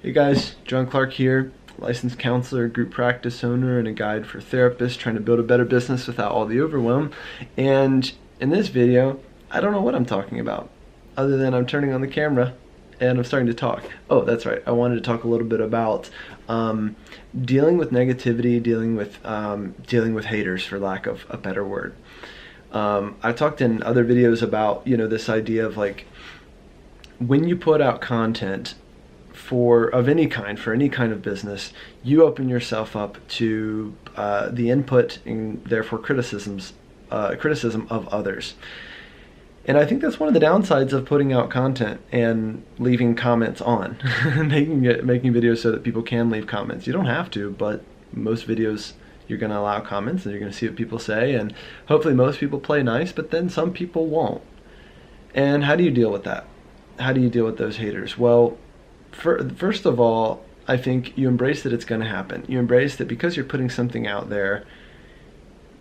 Hey guys, John Clark here, licensed counselor, group practice owner, and a guide for therapists trying to build a better business without all the overwhelm. And in this video, I don't know what I'm talking about, other than I'm turning on the camera and I'm starting to talk. Oh, that's right. I wanted to talk a little bit about dealing with negativity, dealing with haters, for lack of a better word. I've talked in other videos about this idea of like when you put out content of any kind for any kind of business, you open yourself up to the input and therefore criticism of others. And I think that's one of the downsides of putting out content and leaving comments on, making videos so that people can leave comments. You don't have to, but most videos you're going to allow comments and you're going to see what people say, and hopefully most people play nice, but then some people won't. And how do you deal with that? How do you deal with those haters? Well, first of all, I think you embrace that it's going to happen. You embrace that because you're putting something out there,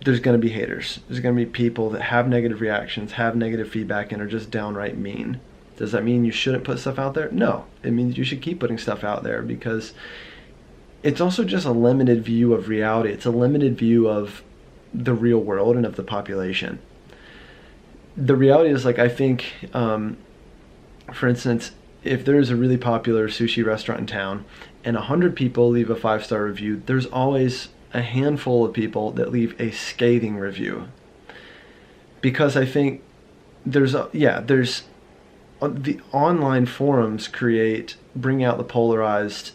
there's going to be haters. There's going to be people that have negative reactions, have negative feedback, and are just downright mean. Does that mean you shouldn't put stuff out there? No. It means you should keep putting stuff out there, because it's also just a limited view of reality. It's a limited view of the real world and of the population. The reality is, like, I think, for instance, if there's a really popular sushi restaurant in town and 100 people leave a 5-star review, there's always a handful of people that leave a scathing review. Because I think there's the online forums bring out the polarized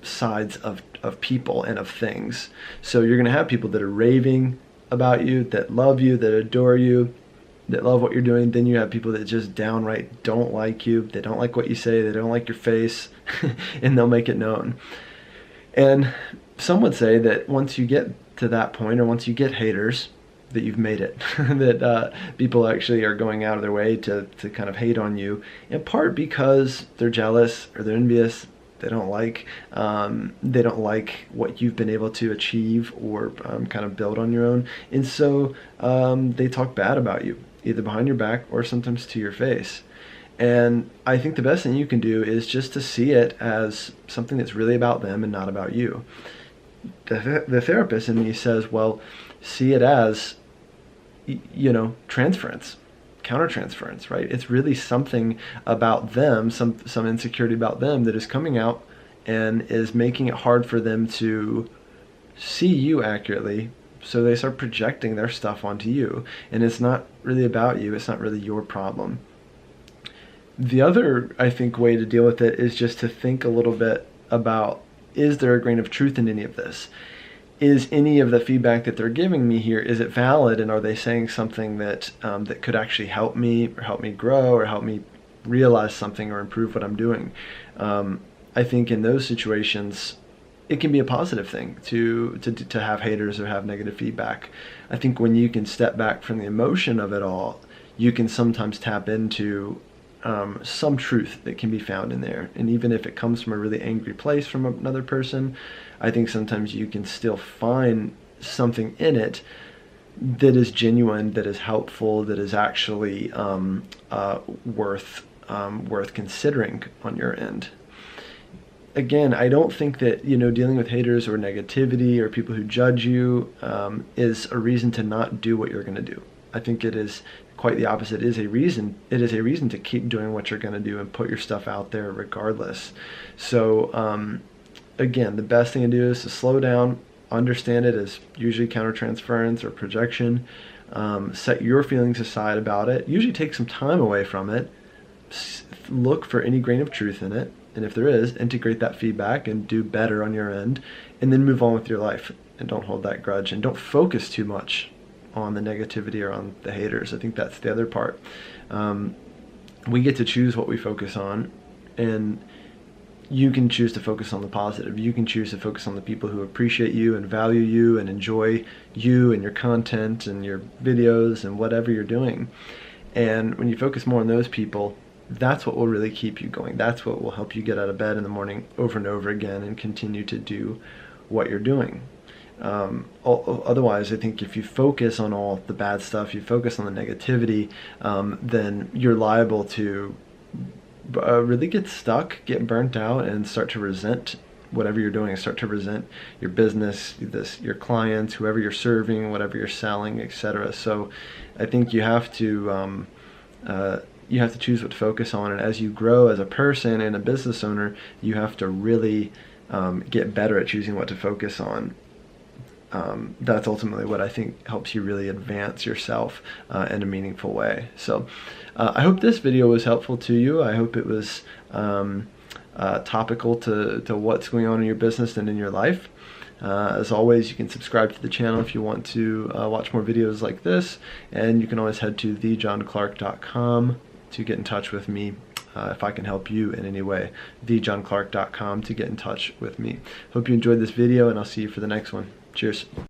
sides of people and of things. So you're going to have people that are raving about you, that love you, that adore you, that love what you're doing. Then you have people that just downright don't like you. They don't like what you say. They don't like your face, and they'll make it known. And some would say that once you get to that point, or once you get haters, that you've made it. That people actually are going out of their way to kind of hate on you, in part because they're jealous or they're envious. They don't like what you've been able to achieve or kind of build on your own, and so they talk bad about you, either behind your back or sometimes to your face. And I think the best thing you can do is just to see it as something that's really about them and not about you. The therapist in me says, well, see it as, transference, countertransference, right? It's really something about them, some insecurity about them that is coming out and is making it hard for them to see you accurately. So they start projecting their stuff onto you, and it's not really about you. It's not really your problem. The other, I think, way to deal with it is just to think a little bit about, is there a grain of truth in any of this? Is any of the feedback that they're giving me here, is it valid, and are they saying something that that could actually help me, or help me grow, or help me realize something, or improve what I'm doing? I think in those situations, it can be a positive thing to have haters or have negative feedback. I think when you can step back from the emotion of it all, you can sometimes tap into some truth that can be found in there. And even if it comes from a really angry place from another person, I think sometimes you can still find something in it that is genuine, that is helpful, that is actually worth considering on your end. Again, I don't think that dealing with haters or negativity or people who judge you is a reason to not do what you're going to do. I think it is quite the opposite. It is a reason to keep doing what you're going to do and put your stuff out there regardless. So again, the best thing to do is to slow down, understand it as usually countertransference or projection, set your feelings aside about it, usually take some time away from it, look for any grain of truth in it, and if there is, integrate that feedback and do better on your end, and then move on with your life. And don't hold that grudge, and don't focus too much on the negativity or on the haters. I think that's the other part. We get to choose what we focus on, and you can choose to focus on the positive. You can choose to focus on the people who appreciate you and value you and enjoy you and your content and your videos and whatever you're doing. And when you focus more on those people, that's what will really keep you going. That's what will help you get out of bed in the morning over and over again and continue to do what you're doing. Otherwise, I think if you focus on all the bad stuff, you focus on the negativity, then you're liable to really get stuck, get burnt out, and start to resent whatever you're doing, start to resent your business, your clients, whoever you're serving, whatever you're selling, etc. So I think you have to choose what to focus on, and as you grow as a person and a business owner, you have to really get better at choosing what to focus on. That's ultimately what I think helps you really advance yourself in a meaningful way. So I hope this video was helpful to you. I hope it was topical to what's going on in your business and in your life. As always, you can subscribe to the channel if you want to watch more videos like this, and you can always head to thejohnclark.com to get in touch with me if I can help you in any way. thejohnclark.com to get in touch with me. Hope you enjoyed this video, and I'll see you for the next one. Cheers.